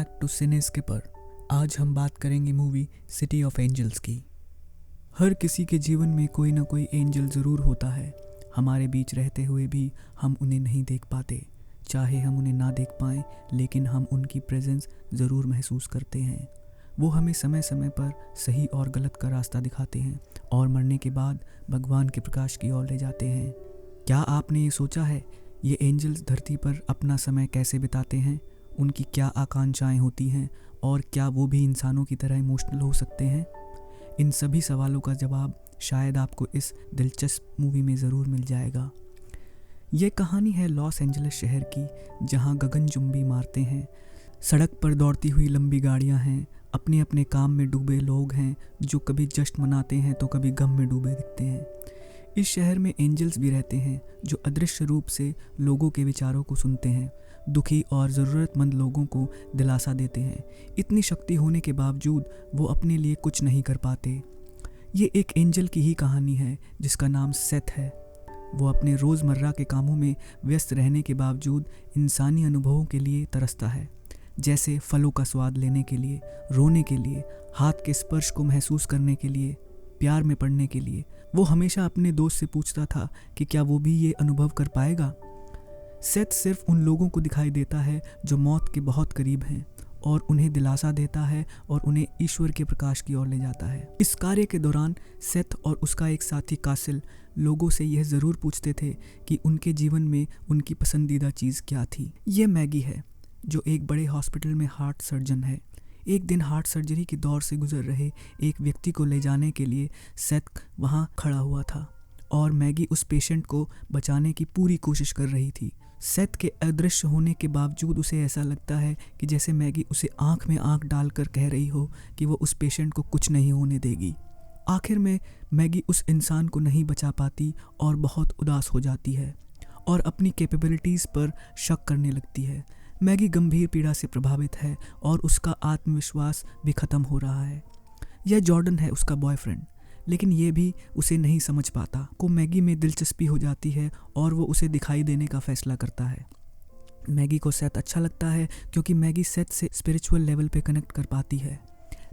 Back to cine skipper. आज हम बात करेंगे मूवी सिटी ऑफ एंजल्स की। हर किसी के जीवन में कोई ना कोई एंजल ज़रूर होता है। हमारे बीच रहते हुए भी हम उन्हें नहीं देख पाते। चाहे हम उन्हें ना देख पाएं, लेकिन हम उनकी प्रेजेंस ज़रूर महसूस करते हैं। वो हमें समय समय पर सही और गलत का रास्ता दिखाते हैं और मरने के बाद भगवान के प्रकाश की ओर ले जाते हैं। क्या आपने ये सोचा है, ये एंजल्स धरती पर अपना समय कैसे बिताते हैं? उनकी क्या आकांक्षाएं होती हैं और क्या वो भी इंसानों की तरह इमोशनल हो सकते हैं? इन सभी सवालों का जवाब शायद आपको इस दिलचस्प मूवी में ज़रूर मिल जाएगा। ये कहानी है लॉस एंजलिस शहर की, जहाँ गगनचुंबी मारते हैं, सड़क पर दौड़ती हुई लंबी गाड़ियाँ हैं, अपने अपने काम में डूबे लोग हैं जो कभी जश्न मनाते हैं तो कभी गम में डूबे दिखते हैं। इस शहर में एंजल्स भी रहते हैं जो अदृश्य रूप से लोगों के विचारों को सुनते हैं, दुखी और ज़रूरतमंद लोगों को दिलासा देते हैं। इतनी शक्ति होने के बावजूद वो अपने लिए कुछ नहीं कर पाते। ये एक एंजल की ही कहानी है जिसका नाम सेथ है। वो अपने रोज़मर्रा के कामों में व्यस्त रहने के बावजूद इंसानी अनुभवों के लिए तरसता है, जैसे फलों का स्वाद लेने के लिए, रोने के लिए, हाथ के स्पर्श को महसूस करने के लिए, प्यार में पड़ने के लिए। वो हमेशा अपने दोस्त से पूछता था कि क्या वो भी ये अनुभव कर पाएगा। सेथ सिर्फ उन लोगों को दिखाई देता है जो मौत के बहुत करीब हैं और उन्हें दिलासा देता है और उन्हें ईश्वर के प्रकाश की ओर ले जाता है। इस कार्य के दौरान सेथ और उसका एक साथी कासिल लोगों से यह ज़रूर पूछते थे कि उनके जीवन में उनकी पसंदीदा चीज़ क्या थी। ये मैगी है जो एक बड़े हॉस्पिटल में हार्ट सर्जन है। एक दिन हार्ट सर्जरी के दौर से गुजर रहे एक व्यक्ति को ले जाने के लिए सेथ वहाँ खड़ा हुआ था और मैगी उस पेशेंट को बचाने की पूरी कोशिश कर रही थी। सेथ के अदृश्य होने के बावजूद उसे ऐसा लगता है कि जैसे मैगी उसे आंख में आंख डालकर कह रही हो कि वो उस पेशेंट को कुछ नहीं होने देगी। आखिर में मैगी उस इंसान को नहीं बचा पाती और बहुत उदास हो जाती है और अपनी कैपेबिलिटीज़ पर शक करने लगती है। मैगी गंभीर पीड़ा से प्रभावित है और उसका आत्मविश्वास भी ख़त्म हो रहा है। यह जॉर्डन है उसका बॉयफ्रेंड, लेकिन ये भी उसे नहीं समझ पाता। को मैगी में दिलचस्पी हो जाती है और वो उसे दिखाई देने का फैसला करता है। मैगी को सेथ अच्छा लगता है क्योंकि मैगी सेथ से स्पिरिचुअल लेवल पे कनेक्ट कर पाती है।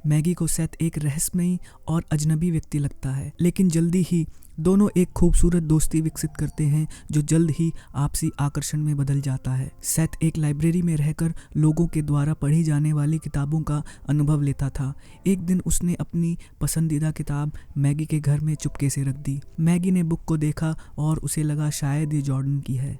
मैगी को सेथ एक रहस्यमयी और अजनबी व्यक्ति लगता है, लेकिन जल्दी ही दोनों एक खूबसूरत दोस्ती विकसित करते हैं जो जल्द ही आपसी आकर्षण में बदल जाता है। सेथ एक लाइब्रेरी में रहकर लोगों के द्वारा पढ़ी जाने वाली किताबों का अनुभव लेता था। एक दिन उसने अपनी पसंदीदा किताब मैगी के घर में चुपके से रख दी। मैगी ने बुक को देखा और उसे लगा शायद ये जॉर्डन की है।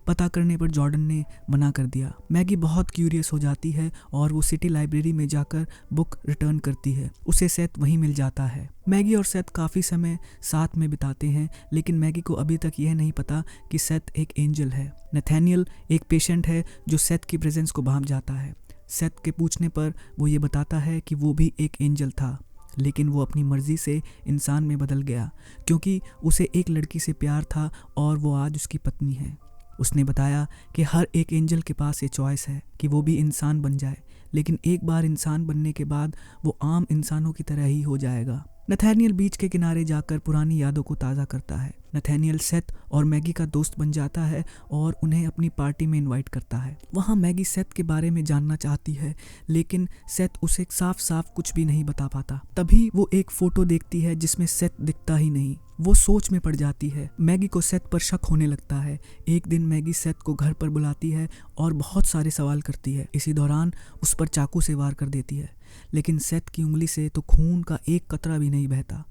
पता करने पर जॉर्डन ने मना कर दिया। मैगी बहुत क्यूरियस हो जाती है और वो सिटी लाइब्रेरी में जाकर बुक रिटर्न करती है। उसे सेथ वहीं मिल जाता है। मैगी और सेथ काफ़ी समय साथ में बिताते हैं, लेकिन मैगी को अभी तक यह नहीं पता कि सेथ एक एंजल है। नथानियल एक पेशेंट है जो सेथ की प्रेजेंस को भांप जाता है। सेथ के पूछने पर वो ये बताता है कि वो भी एक एंजल था, लेकिन वो अपनी मर्जी से इंसान में बदल गया क्योंकि उसे एक लड़की से प्यार था और वो आज उसकी पत्नी है। उसने बताया कि हर एक एंजल के पास ये चॉइस है कि वो भी इंसान बन जाए, लेकिन एक बार इंसान बनने के बाद वो आम इंसानों की तरह ही हो जाएगा। नथानियल बीच के किनारे जाकर पुरानी यादों को ताज़ा करता है। नथानियल सेथ और मैगी का दोस्त बन जाता है और उन्हें अपनी पार्टी में इनवाइट करता है। वहाँ मैगी सेथ के बारे में जानना चाहती है, लेकिन सेथ उसे साफ साफ कुछ भी नहीं बता पाता। तभी वो एक फ़ोटो देखती है जिसमें सेथ दिखता ही नहीं। वो सोच में पड़ जाती है। मैगी को सेथ पर शक होने लगता है। एक दिन मैगी सेथ को घर पर बुलाती है और बहुत सारे सवाल करती है। इसी दौरान उस पर चाकू से वार कर देती है, लेकिन सेथ की उंगली से तो खून का एक कतरा भी नहीं बहता।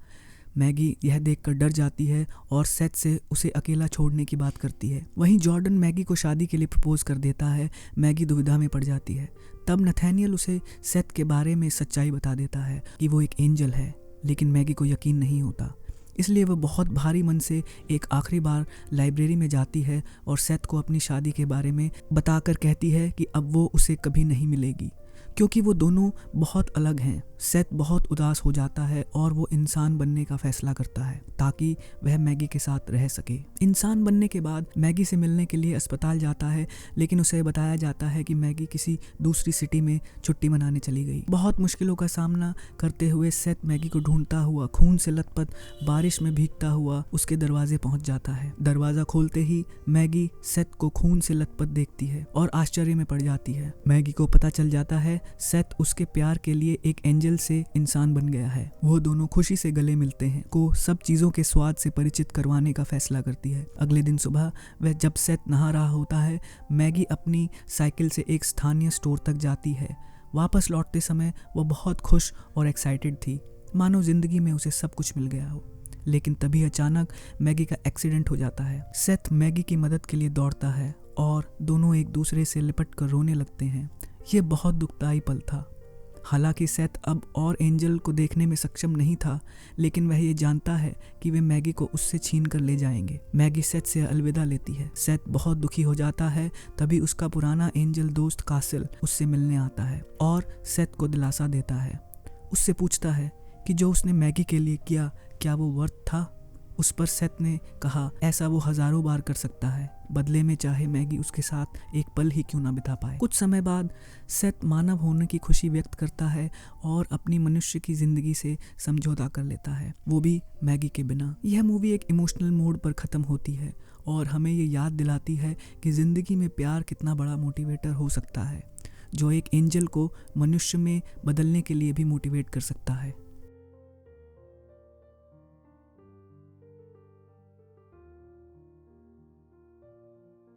मैगी यह देखकर डर जाती है और सेथ से उसे अकेला छोड़ने की बात करती है। वहीं जॉर्डन मैगी को शादी के लिए प्रपोज कर देता है। मैगी दुविधा में पड़ जाती है। तब नथानियल उसे सेथ के बारे में सच्चाई बता देता है कि वो एक एंजल है, लेकिन मैगी को यकीन नहीं होता। इसलिए वह बहुत भारी मन से एक आखिरी बार लाइब्रेरी में जाती है और सेथ को अपनी शादी के बारे में बताकर कहती है कि अब वो उसे कभी नहीं मिलेगी क्योंकि वो दोनों बहुत अलग हैं। सेथ बहुत उदास हो जाता है और वो इंसान बनने का फैसला करता है ताकि वह मैगी के साथ रह सके। इंसान बनने के बाद मैगी से मिलने के लिए अस्पताल जाता है, लेकिन उसे बताया जाता है कि मैगी किसी दूसरी सिटी में छुट्टी मनाने चली गई। बहुत मुश्किलों का सामना करते हुए सेथ मैगी को ढूंढता हुआ खून से लथपथ बारिश में भीगता हुआ उसके दरवाजे पहुंच जाता है। दरवाजा खोलते ही मैगी सेथ को खून से लथपथ देखती है और आश्चर्य में पड़ जाती है। मैगी को पता चल जाता है है सेथ उसके प्यार के लिए एक एंजल से इंसान बन गया है। वो दोनों खुशी से गले मिलते हैं, को सब चीज़ों के स्वाद से परिचित करवाने का फैसला करती है। अगले दिन सुबह वह जब सेथ नहा रहा होता है, मैगी अपनी साइकिल से एक स्थानीय स्टोर तक जाती है। वापस लौटते समय वो बहुत खुश और एक्साइटेड थी, मानो जिंदगी में उसे सब कुछ मिल गया हो। लेकिन तभी अचानक मैगी का एक्सीडेंट हो जाता है। सेथ मैगी की मदद के लिए दौड़ता है और दोनों एक दूसरे से लिपट कर रोने लगते हैं। ये बहुत दुखदाई पल था। हालांकि सेथ अब और एंजल को देखने में सक्षम नहीं था, लेकिन वह ये जानता है कि वे मैगी को उससे छीन कर ले जाएंगे। मैगी सेथ से अलविदा लेती है। सेथ बहुत दुखी हो जाता है। तभी उसका पुराना एंजल दोस्त कासिल उससे मिलने आता है और सेथ को दिलासा देता है। उससे पूछता है कि जो उसने मैगी के लिए किया, क्या वो वर्थ था? उस पर सेथ ने कहा, ऐसा वो हजारों बार कर सकता है, बदले में चाहे मैगी उसके साथ एक पल ही क्यों ना बिता पाए। कुछ समय बाद सेथ मानव होने की खुशी व्यक्त करता है और अपनी मनुष्य की जिंदगी से समझौता कर लेता है, वो भी मैगी के बिना। यह मूवी एक इमोशनल मोड पर ख़त्म होती है और हमें ये याद दिलाती है कि ज़िंदगी में प्यार कितना बड़ा मोटिवेटर हो सकता है, जो एक एंजल को मनुष्य में बदलने के लिए भी मोटिवेट कर सकता है।